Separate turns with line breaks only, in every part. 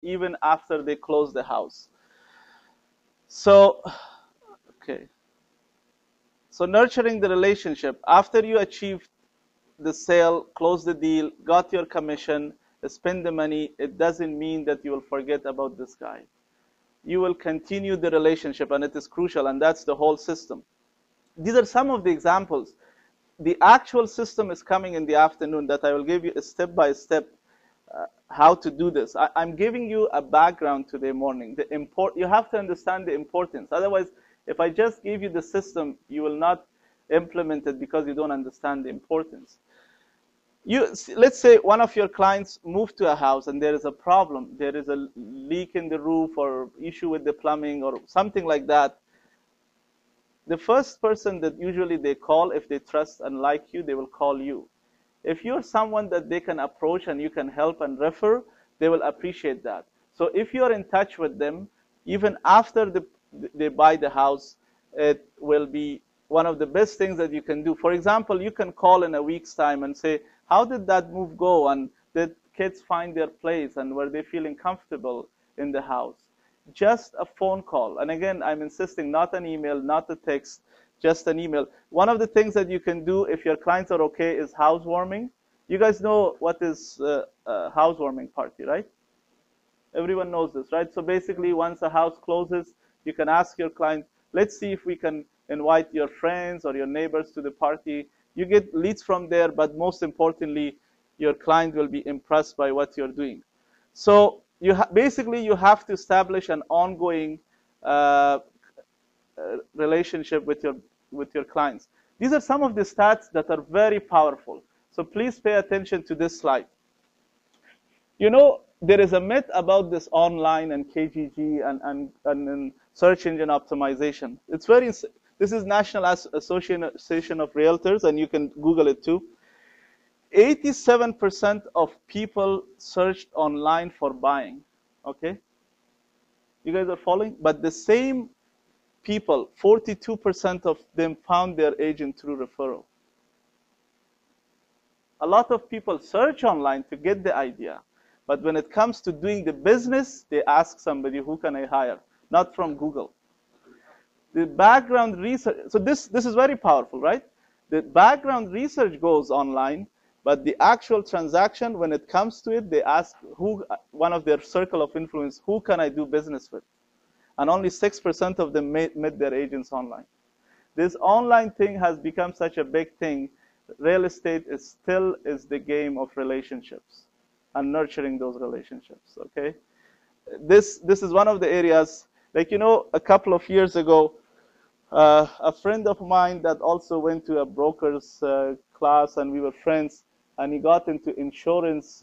even after they close the house. So, okay. So nurturing the relationship, after you achieve the sale, close the deal, got your commission, spend the money, it doesn't mean that you will forget about this guy. You will continue the relationship, and it is crucial, and that's the whole system. These are some of the examples. The actual system is coming in the afternoon that I will give you a step-by-step how to do this. I'm giving you a background today morning. You have to understand the importance. Otherwise, if I just give you the system, you will not implement it because you don't understand the importance. Let's say one of your clients moved to a house and there is a problem. There is a leak in the roof or issue with the plumbing or something like that. The first person that usually they call, if they trust and like you, they will call you. If you're someone that they can approach and you can help and refer, they will appreciate that. So if you're in touch with them, even after they buy the house, it will be one of the best things that you can do. For example, you can call in a week's time and say, how did that move go? And did kids find their place? And were they feeling comfortable in the house? Just a phone call. And again, I'm insisting, not an email, not a text, just an email. One of the things that you can do if your clients are okay is housewarming. You guys know what is a housewarming party, right? Everyone knows this, right? So basically, once a house closes, you can ask your client, let's see if we can invite your friends or your neighbors to the party. You get leads from there, but most importantly, your client will be impressed by what you're doing. So basically, you have to establish an ongoing relationship with your clients. These are some of the stats that are very powerful. So please pay attention to this slide. You know, there is a myth about this online and KGG and search engine optimization. This is National Association of Realtors, and you can Google it too. 87% of people searched online for buying, okay? You guys are following? But the same people, 42% of them found their agent through referral. A lot of people search online to get the idea, but when it comes to doing the business, they ask somebody, who can I hire? Not from Google. The background research, so this is very powerful, right? The background research goes online, but the actual transaction, when it comes to it, they ask one of their circle of influence, who can I do business with? And only 6% of them met their agents online. This online thing has become such a big thing. Real estate still is the game of relationships and nurturing those relationships, okay? This is one of the areas, like, you know, a couple of years ago, a friend of mine that also went to a broker's class, and we were friends, and he got into insurance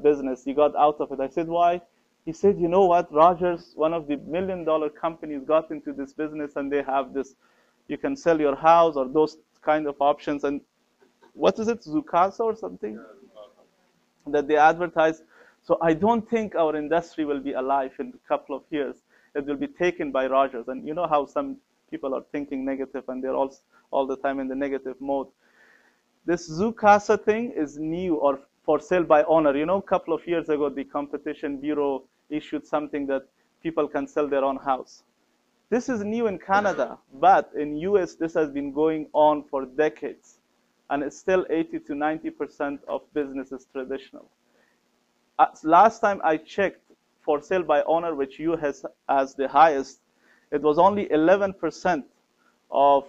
business. He got out of it. I said, why? He said, you know what, Rogers, one of the $1 million companies, got into this business, and they have this, you can sell your house or those kind of options. And what is it, Zoocasa or something? That they advertise. So I don't think our industry will be alive in a couple of years. It will be taken by Rogers. And you know how some people are thinking negative, and they're all the time in the negative mode. This Zoocasa thing is new, or for sale by owner. You know, a couple of years ago, the Competition Bureau issued something that people can sell their own house. This is new in Canada, but in US, this has been going on for decades. And it's still 80 to 90% of business is traditional. Last time I checked, for sale by owner, which US has the highest, it was only 11% of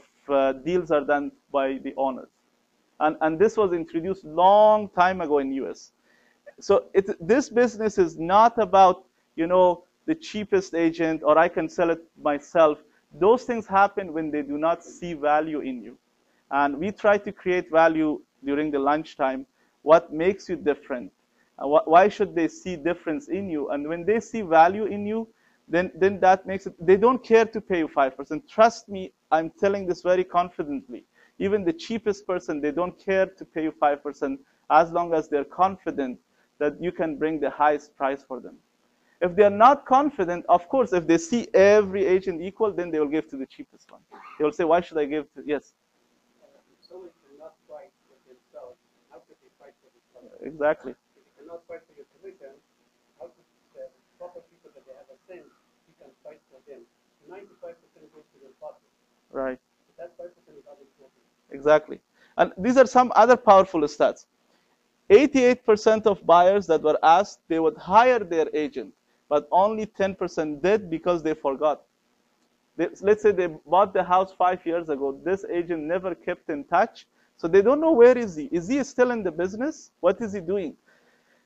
deals are done by the owners. And this was introduced long time ago in US. So this business is not about, you know, the cheapest agent, or I can sell it myself. Those things happen when they do not see value in you. And we try to create value during the lunchtime. What makes you different? Why should they see difference in you? And when they see value in you, then that makes it, they don't care to pay you 5%. Trust me, I'm telling this very confidently. Even the cheapest person, they don't care to pay you 5% as long as they're confident that you can bring the highest price for them. If they're not confident, of course, if they see every agent equal, then they will give to the cheapest one. They will say, why should I give to, yes?
If someone cannot fight for themselves, how could they fight for themselves?
Exactly.
If you cannot fight for your commission, how could
Exactly. And these are some other powerful stats. 88% of buyers that were asked, they would hire their agent, but only 10% did because they forgot. Let's say they bought the house 5 years ago. This agent never kept in touch, so they don't know where is he. Is he still in the business? What is he doing?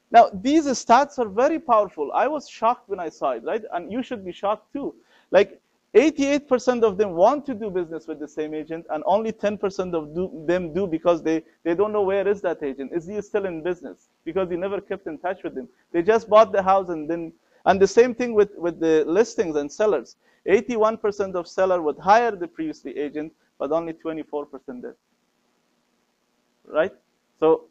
Now, these stats are very powerful. I was shocked when I saw it, right? And you should be shocked too. Like 88% of them want to do business with the same agent, and only 10% of them do because they don't know where is that agent. Is he still in business? Because he never kept in touch with him. They just bought the house and the same thing with the listings and sellers. 81% of seller would hire the previously agent, but only 24% did. Right? So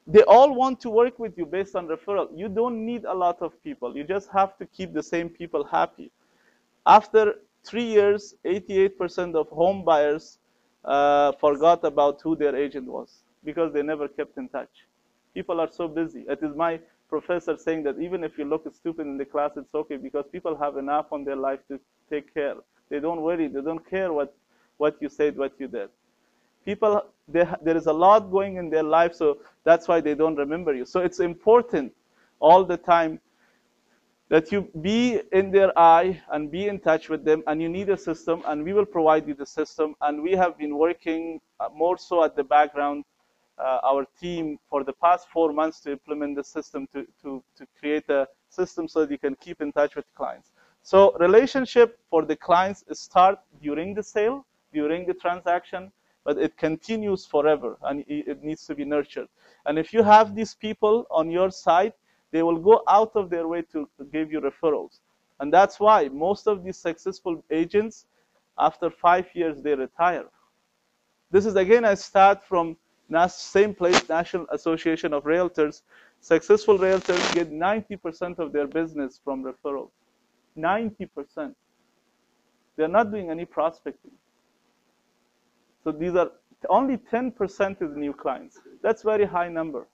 they all want to work with you based on referral. You don't need a lot of people. You just have to keep the same people happy. After 3 years, 88% of home buyers forgot about who their agent was because they never kept in touch. People are so busy. It is my professor saying that even if you look stupid in the class, it's okay because people have enough on their life to take care. They don't worry. They don't care what you said, what you did. People, there is a lot going in their life, so that's why they don't remember you. So it's important all the time that you be in their eye and be in touch with them, and you need a system, and we will provide you the system. And we have been working more so at the background, our team, for the past 4 months to implement the system to create a system so that you can keep in touch with clients. So relationship for the clients start during the sale, during the transaction, but it continues forever, and it needs to be nurtured. And if you have these people on your side, they will go out of their way to give you referrals. And that's why most of these successful agents, after 5 years, they retire. This is, again, a stat from same place, National Association of Realtors. Successful realtors get 90% of their business from referrals. 90%. They're not doing any prospecting. So these are only 10% is new clients. That's a very high number.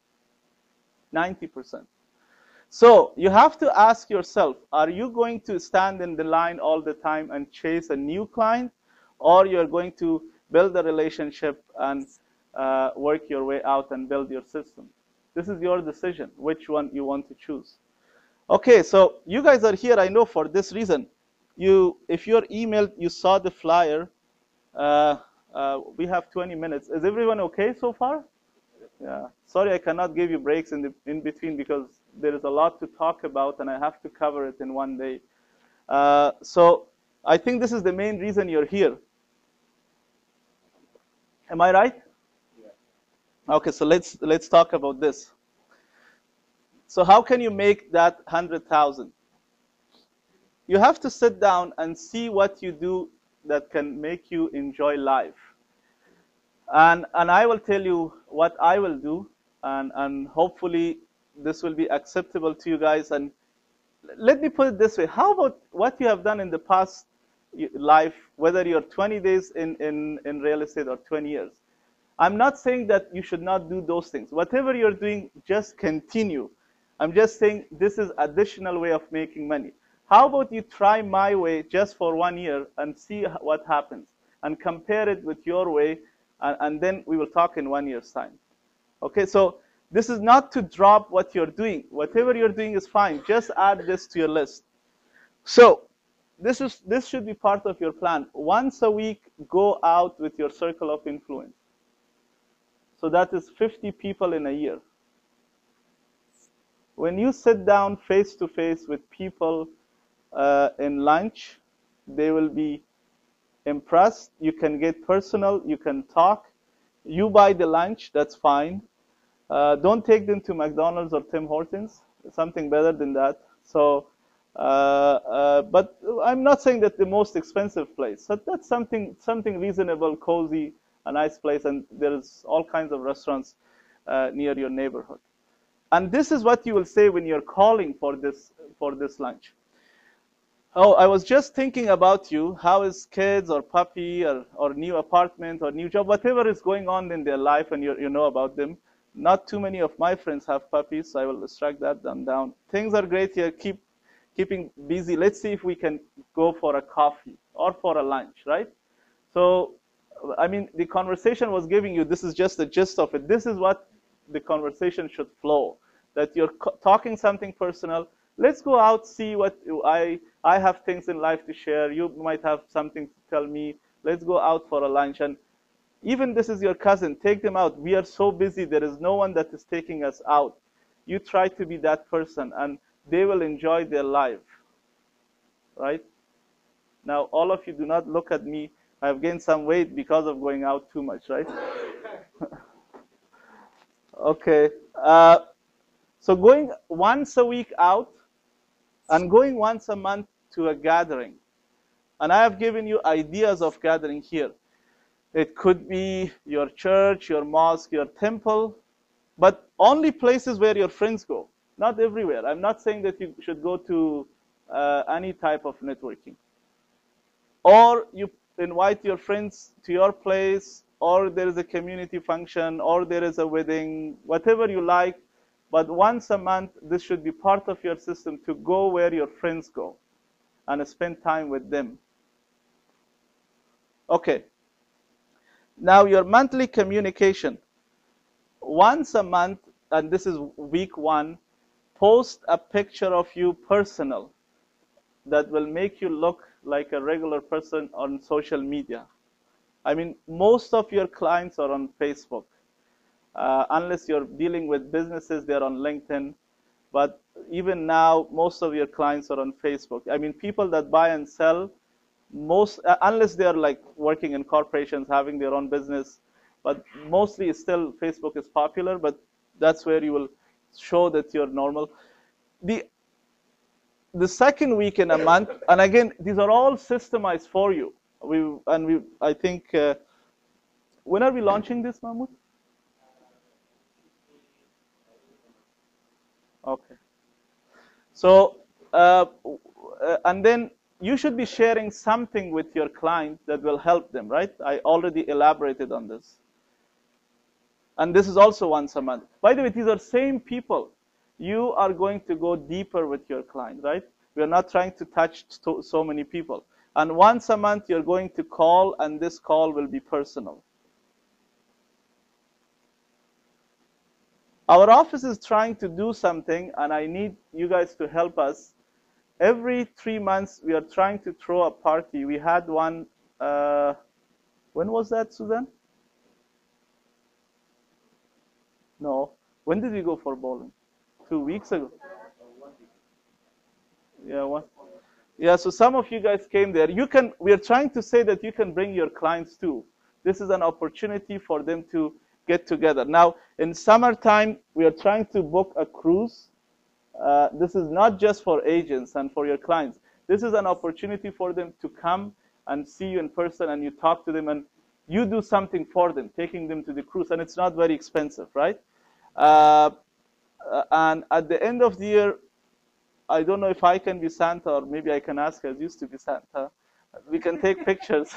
90%. So you have to ask yourself, are you going to stand in the line all the time and chase a new client, or you're going to build a relationship and work your way out and build your system? This is your decision, which one you want to choose. Okay, so you guys are here, I know, for this reason. If you're emailed, you saw the flyer. We have 20 minutes. Is everyone okay so far? Yeah. Sorry, I cannot give you breaks in between because there is a lot to talk about, and I have to cover it in one day. So I think this is the main reason you're here. Am I right? Yeah. Okay, so let's talk about this. So how can you make that 100,000? You have to sit down and see what you do that can make you enjoy life. And I will tell you what I will do, and hopefully this will be acceptable to you guys. And let me put it this way. How about what you have done in the past life, whether you're 20 days in real estate or 20 years? I'm not saying that you should not do those things. Whatever you're doing, just continue. I'm just saying this is additional way of making money. How about you try my way just for 1 year and see what happens, and compare it with your way, and then we will talk in 1 year's time. Okay, so this is not to drop what you're doing. Whatever you're doing is fine. Just add this to your list. So this should be part of your plan. Once a week, go out with your circle of influence. So that is 50 people in a year. When you sit down face to face with people in lunch, they will be impressed. You can get personal. You can talk. You buy the lunch. That's fine. Don't take them to McDonald's or Tim Hortons. Something better than that. So, but I'm not saying that the most expensive place. So that's something reasonable, cozy, a nice place, and there's all kinds of restaurants near your neighborhood. And this is what you will say when you're calling for this lunch. Oh, I was just thinking about you. How is kids or puppy or new apartment or new job, whatever is going on in their life, and you know about them. Not too many of my friends have puppies, so I will strike that down. Things are great here. Keeping busy. Let's see if we can go for a coffee or for a lunch, right? So I mean, the conversation was giving you, this is just the gist of it. This is what the conversation should flow, that you're talking something personal. Let's go out, see what I have things in life to share. You might have something to tell me. Let's go out for a lunch. And even this is your cousin, take them out. We are so busy. There is no one that is taking us out. You try to be that person, and they will enjoy their life, right? Now, all of you do not look at me. I've gained some weight because of going out too much, right? Okay. So going once a week out and going once a month to a gathering. And I have given you ideas of gathering here. It could be your church, your mosque, your temple, but only places where your friends go, not everywhere. I'm not saying that you should go to any type of networking. Or you invite your friends to your place, or there is a community function, or there is a wedding, whatever you like. But once a month, this should be part of your system to go where your friends go and spend time with them. Okay. Now, your monthly communication. Once a month, and this is week 1, post a picture of you personal that will make you look like a regular person on social media. I mean, most of your clients are on Facebook. Unless you're dealing with businesses, they're on LinkedIn. But even now, most of your clients are on Facebook. I mean, people that buy and sell, unless they're like working in corporations, having their own business, but mostly still Facebook is popular, but that's where you will show that you're normal. The second week in a month, and again, these are all systemized for you. I think, when are we launching this, Mahmoud? Okay. So, and then you should be sharing something with your client that will help them, right? I already elaborated on this. And this is also once a month. By the way, these are same people. You are going to go deeper with your client, right? We are not trying to touch so many people. And once a month, you're going to call, and this call will be personal. Our office is trying to do something, and I need you guys to help us. Every 3 months, we are trying to throw a party. We had one, when was that, Suzanne? No. When did we go for bowling? 2 weeks ago. Yeah, one. Yeah, so some of you guys came there. We are trying to say that you can bring your clients too. This is an opportunity for them to get together. Now, in summertime, we are trying to book a cruise. This is not just for agents and for your clients. This is an opportunity for them to come and see you in person, and you talk to them, and you do something for them, taking them to the cruise, and it's not very expensive, right? And at the end of the year, I don't know if I can be Santa, or maybe I can ask us used to be Santa. We can take pictures.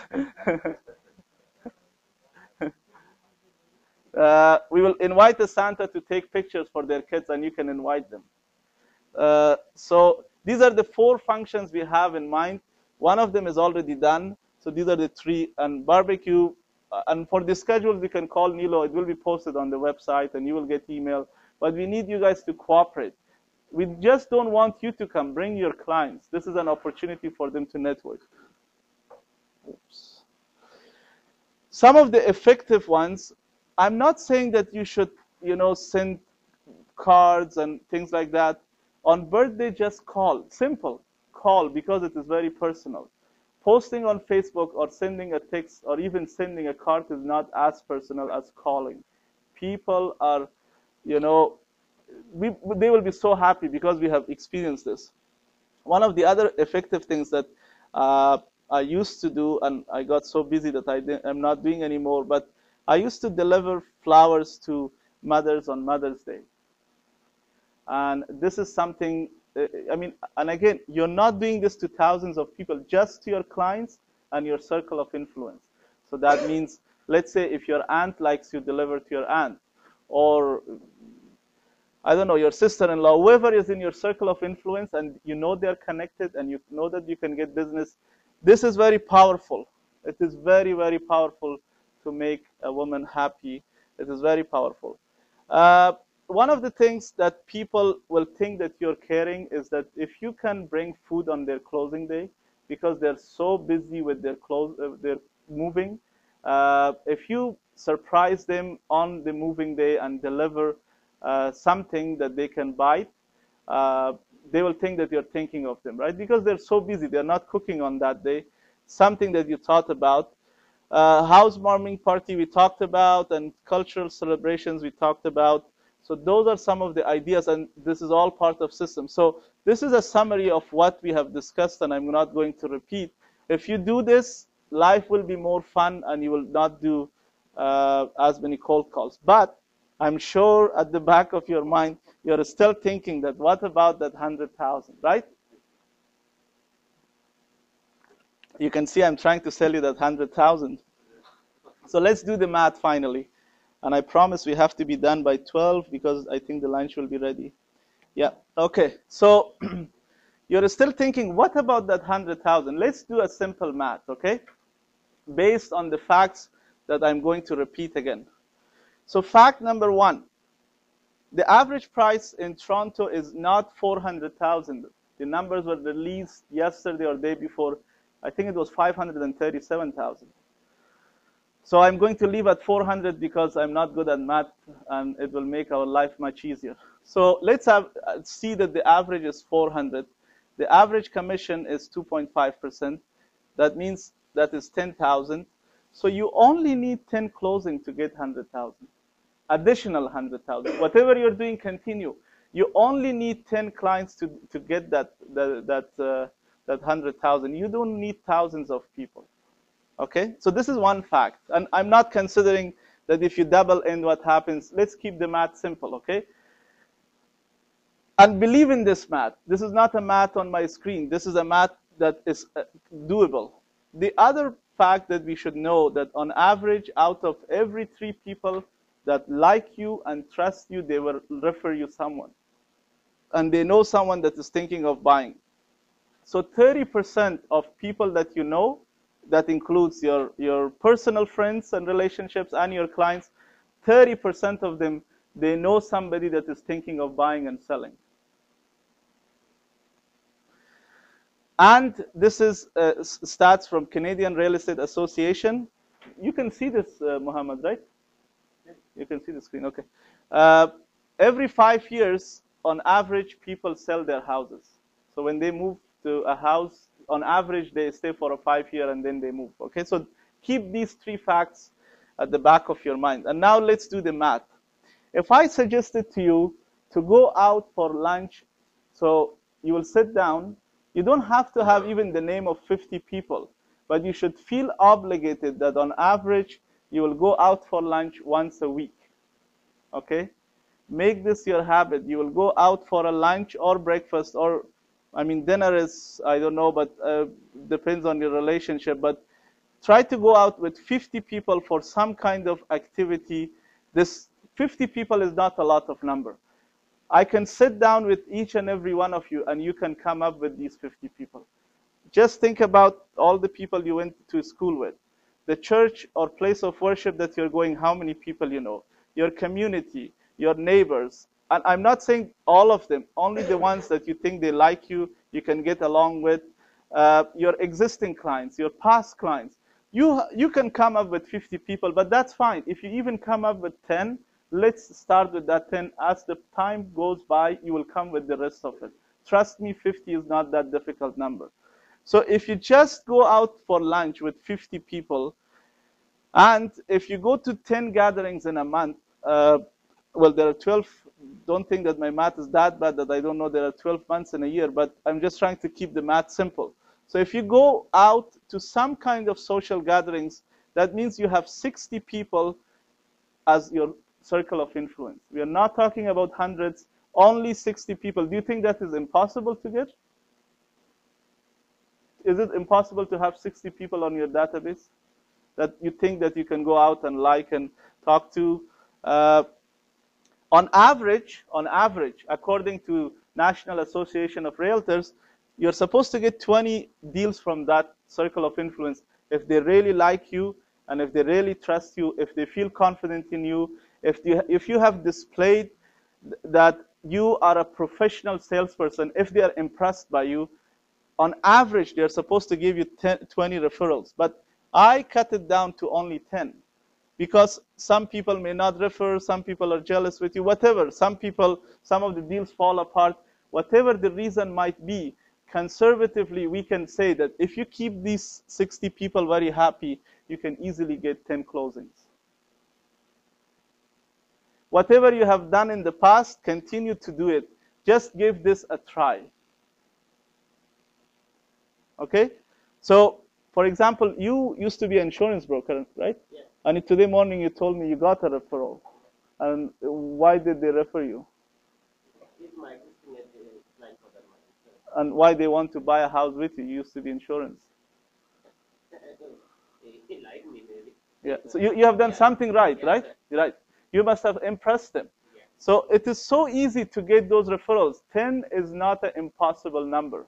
We will invite the Santa to take pictures for their kids, and you can invite them. So these are the 4 functions we have in mind. One of them is already done. So these are the 3. And barbecue, and for the schedule, we can call Nilo. It will be posted on the website, and you will get email. But we need you guys to cooperate. We just don't want you to come. Bring your clients. This is an opportunity for them to network. Oops. Some of the effective ones, I'm not saying that you should, send cards and things like that. On birthday, just call. Simple. Call, because it is very personal. Posting on Facebook or sending a text or even sending a card is not as personal as calling. People are, they will be so happy because we have experienced this. One of the other effective things that I used to do, and I got so busy that I'm not doing anymore, but I used to deliver flowers to mothers on Mother's Day. And this is something, and again, you're not doing this to thousands of people, just to your clients and your circle of influence. So that means, let's say if your aunt likes you, deliver to your aunt. Or, I don't know, your sister-in-law, whoever is in your circle of influence, and you know they're connected, and you know that you can get business. This is very powerful. It is very, very powerful to make a woman happy. It is very powerful. Uh, One of the things that people will think that you're caring is that if you can bring food on their closing day, because they're so busy with their moving, if you surprise them on the moving day and deliver something that they can buy, uh, they will think that you're thinking of them, right? Because they're so busy, they're not cooking on that day. Something that you thought about. Housewarming party we talked about, and cultural celebrations we talked about. So those are some of the ideas, and this is all part of system. So this is a summary of what we have discussed, and I'm not going to repeat. If you do this, life will be more fun, and you will not do as many cold calls. But I'm sure at the back of your mind, you're still thinking that what about that 100,000, right? You can see I'm trying to sell you that 100,000. So let's do the math finally. And I promise we have to be done by 12 because I think the lunch will be ready. Yeah, okay. So you're still thinking, what about that 100,000? Let's do a simple math, okay? Based on the facts that I'm going to repeat again. So fact number one, the average price in Toronto is not 400,000. The numbers were released yesterday or day before. I think it was 537,000. So I'm going to leave at 400 because I'm not good at math, and it will make our life much easier. So let's see that the average is 400. The average commission is 2.5%. That means that is 10,000. So you only need 10 closing to get 100,000. Additional 100,000. Whatever you're doing, continue. You only need 10 clients to get that 100,000. You don't need thousands of people. Okay, so this is one fact. And I'm not considering that if you double in what happens. Let's keep the math simple, okay? And believe in this math. This is not a math on my screen. This is a math that is doable. The other fact that we should know that on average, out of every 3 people that like you and trust you, they will refer you someone. And they know someone that is thinking of buying. So 30% of people that you know, that includes your personal friends and relationships and your clients, 30% of them, they know somebody that is thinking of buying and selling. And this is stats from Canadian Real Estate Association. You can see this, Mohammed, right? You can see the screen, okay. Every 5 years, on average, people sell their houses. So when they move to a house, on average, they stay for a 5 year and then they move. Okay, so keep these 3 facts at the back of your mind. And now let's do the math. If I suggested to you to go out for lunch, so you will sit down, you don't have to have even the name of 50 people, but you should feel obligated that on average, you will go out for lunch once a week. Okay? Make this your habit. You will go out for a lunch or breakfast, or I mean, dinner is, I don't know, but depends on your relationship. But try to go out with 50 people for some kind of activity. This 50 people is not a lot of number. I can sit down with each and every one of you, and you can come up with these 50 people. Just think about all the people you went to school with. The church or place of worship that you're going, how many people you know. Your community, your neighbors. And I'm not saying all of them, only the ones that you think they like you, you can get along with, your existing clients, your past clients. You can come up with 50 people, but that's fine. If you even come up with 10, let's start with that 10. As the time goes by, you will come with the rest of it. Trust me, 50 is not that difficult number. So if you just go out for lunch with 50 people, and if you go to 10 gatherings in a month, well, there are 12. Don't think that my math is that bad that I don't know there are 12 months in a year, but I'm just trying to keep the math simple. So if you go out to some kind of social gatherings, that means you have 60 people as your circle of influence. We are not talking about hundreds, only 60 people. Do you think that is impossible to get? Is it impossible to have 60 people on your database that you think that you can go out and like and talk to? On average, according to National Association of Realtors, you're supposed to get 20 deals from that circle of influence if they really like you and if they really trust you, if they feel confident in you, if you have displayed that you are a professional salesperson, if they are impressed by you, on average, they're supposed to give you 20 referrals. But I cut it down to only 10 because some people may not refer, some people are jealous with you, whatever. Some of the deals fall apart. Whatever the reason might be, conservatively, we can say that if you keep these 60 people very happy, you can easily get 10 closings. Whatever you have done in the past, continue to do it. Just give this a try. Okay? So, for example, you used to be an insurance broker, right?
Yeah.
And today morning you told me you got a referral. And why did they refer you?
He's my existing client for that money.
And why they want to buy a house with you? You used to be insurance.
He liked me, maybe.
Yeah. So you have done something right,
Yeah,
right?
sir.
Right. You must have impressed them.
Yeah.
So it is so easy to get those referrals. 10 is not an impossible number.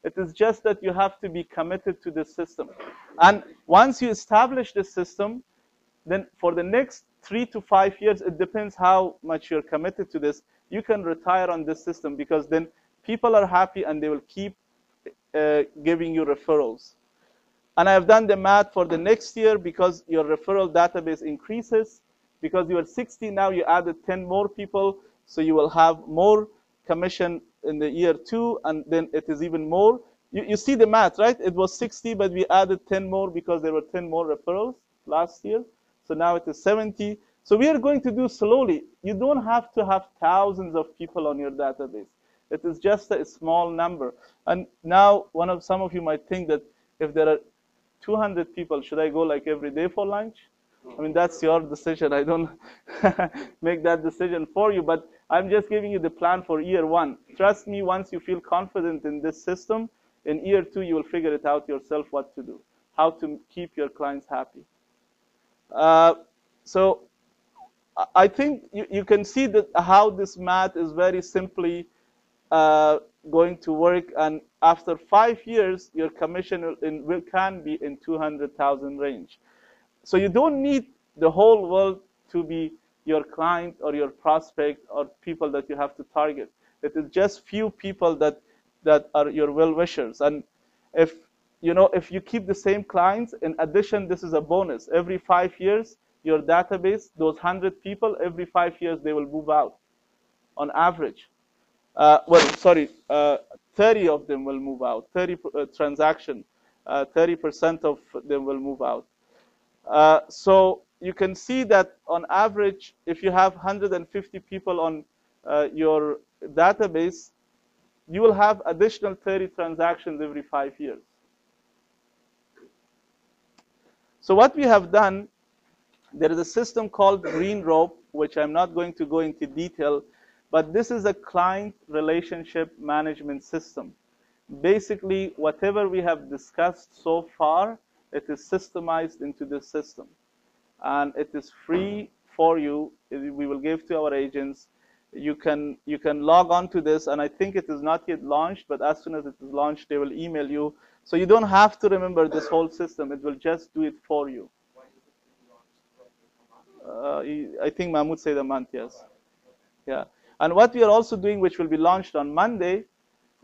It is just that you have to be committed to this system. And once you establish this system, then for the next 3 to 5 years, it depends how much you're committed to this, you can retire on this system because then people are happy and they will keep giving you referrals. And I have done the math for the next year because your referral database increases. Because you are 60 now, you added 10 more people, so you will have more commission in the year 2, and then it is even more. You see the math, right? It was 60, but we added 10 more because there were 10 more referrals last year. So now it is 70. So we are going to do slowly. You don't have to have thousands of people on your database. It is just a small number. And now some of you might think that if there are 200 people, should I go like every day for lunch? I mean, that's your decision. I don't make that decision for you, but I'm just giving you the plan for year 1. Trust me, once you feel confident in this system, in year 2, you will figure it out yourself what to do, how to keep your clients happy. So I think you can see that how this math is very simply going to work, and after 5 years, your commission can be in 200,000 range. So you don't need the whole world to be your client or your prospect or people that you have to target. It is just few people that are your well-wishers. And if you keep the same clients, in addition, this is a bonus. Every 5 years, your database, those 100 people, every 5 years they will move out, on average. 30 of them will move out. 30 transaction, 30% of them will move out. So you can see that on average, if you have 150 people on your database, you will have additional 30 transactions every 5 years. So what we have done, there is a system called Green Rope, which I'm not going to go into detail, but this is a client relationship management system. Basically, whatever we have discussed so far, it is systemized into this system. And it is free for you. We will give to our agents. You can log on to this, and I think it is not yet launched, but as soon as it is launched, they will email you. So you don't have to remember this whole system. It will just do it for you. I think Mahmoud said a month, yes. Yeah. And what we are also doing, which will be launched on Monday,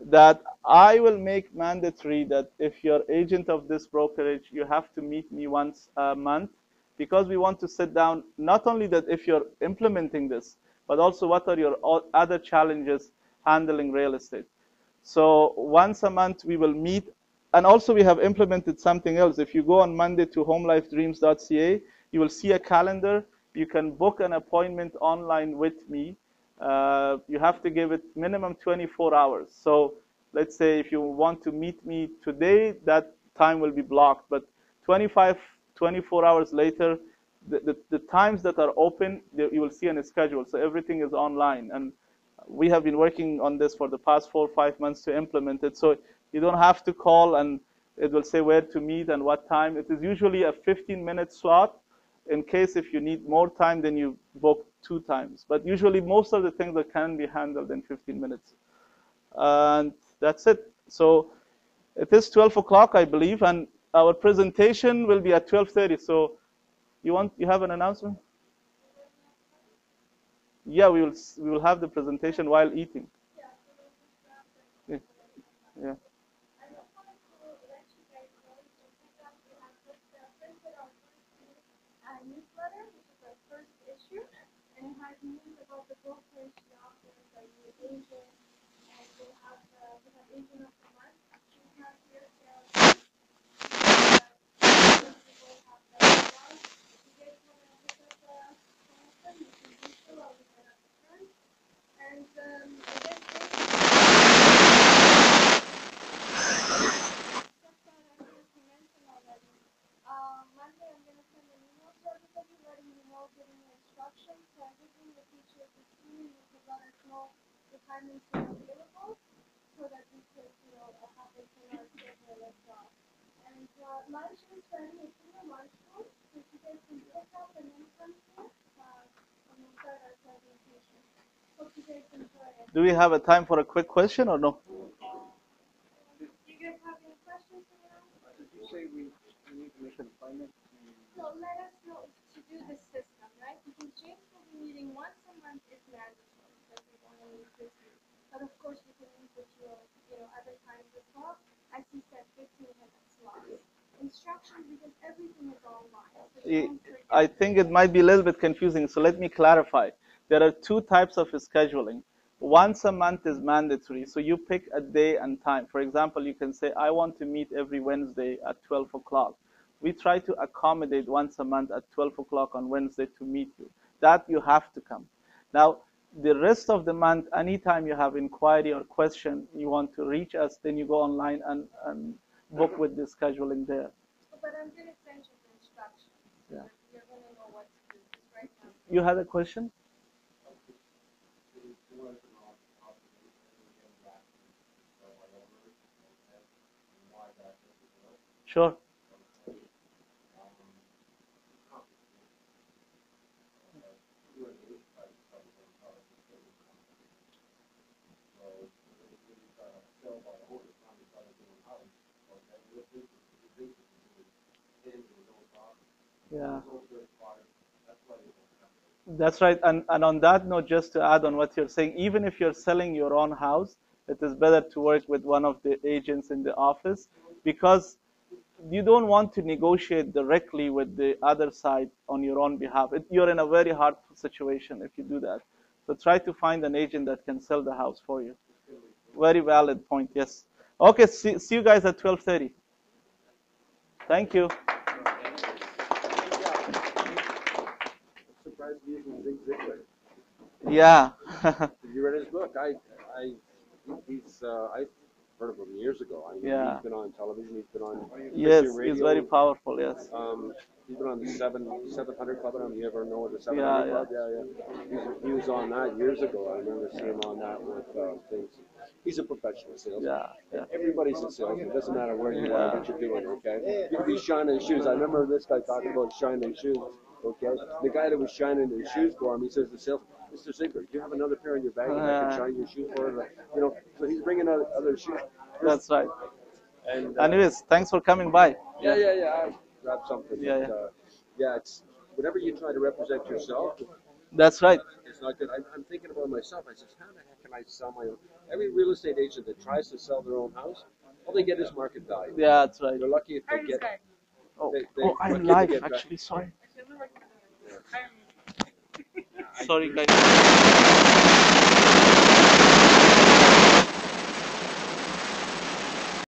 that I will make mandatory that if you're agent of this brokerage, you have to meet me once a month, because we want to sit down, not only that if you're implementing this, but also what are your other challenges handling real estate. So once a month we will meet, and also we have implemented something else. If you go on Monday to homelifedreams.ca, you will see a calendar. You can book an appointment online with me. You have to give it minimum 24 hours. So let's say if you want to meet me today, that time will be blocked. But 24 hours later, the times that are open, you will see on a schedule. So everything is online. And we have been working on this for the past 4 or 5 months to implement it. So you don't have to call, and it will say where to meet and what time. It is usually a 15-minute slot. In case if you need more time, then you book 2 times. But usually most of the things that can be handled in 15 minutes. And that's it. So it is 12 o'clock, I believe, and our presentation will be at 12:30. So You have an announcement? Yeah, we will have the presentation while eating. Yeah. Yeah.
Newsletter, which is our first issue, and it has news about the brokerage, the offers, like the agent, and we have agent of the month. We have here sales. People have the blog. If you guys want to look at the sponsor, you can do so. I'll leave it at the front. And I guess Monday I'm going to send an email to everybody letting you know, giving you instructions. So everything the teacher is doing, you can let us know the timings are available so that we could, have it in our schedule as well. And lunch is ready. It's in the lunchroom. So if you guys can pick up and then come here, and we'll start our presentation. Hope you guys enjoy it.
Do we have a time for a quick question or no?
Do you guys have any questions for now?
Did you say we need to make an appointment?
So let us know to do the system, right? Because James will be meeting once a month is mandatory because we want to meet this week. But of course, we can meet with you, other times as well. As he said, 15-minute slots. Instructions, because everything is online. So
I think it might be a little bit confusing, so let me clarify. There are two types of scheduling. Once a month is mandatory, so you pick a day and time. For example, you can say, I want to meet every Wednesday at 12 o'clock. We try to accommodate once a month at 12 o'clock on Wednesday to meet you. That you have to come. Now, the rest of the month, anytime you have inquiry or question, you want to reach us, then you go online and book with the scheduling there.
But I'm going to send you the instructions.
Yeah.
You're going to know what to do right now.
You had a question? Sure. Yeah. That's right. And on that note, just to add on what you're saying, even if you're selling your own house, it is better to work with one of the agents in the office because you don't want to negotiate directly with the other side on your own behalf. You're in a very hard situation if you do that. So try to find an agent that can sell the house for you. Very valid point, yes. Okay, see you guys at 12:30. Thank you. Yeah.
You read his book? I heard of him years ago. I mean,
Yeah.
He's been on television. He's been on
Yes,
Christian radio.
he's very powerful. Yes.
He's been on the 700 Club. I don't know if you ever know the 700
Yeah,
Club. Yeah. He was on that years ago. I remember seeing him on that with things. He's a professional salesman.
Yeah.
Everybody's a salesman. It doesn't matter where you are, what you're doing. Okay. You can be shining shoes. I remember this guy talking about shining shoes. Okay. The guy that was shining his shoes for him, he says, Mr. Ziegler, do you have another pair in your bag and I can shine your shoes for? So he's bringing out other shoes.
That's right.
And
anyways, thanks for coming by.
Yeah. I grabbed something.
Yeah.
It's whenever you try to represent yourself.
That's right.
It's not good. I'm thinking about myself. I says, how the heck can I sell my own? Every real estate agent that tries to sell their own house, all they get is market value.
Yeah, that's right.
They're lucky if they get.
I'm live actually. Sorry. Sorry, guys.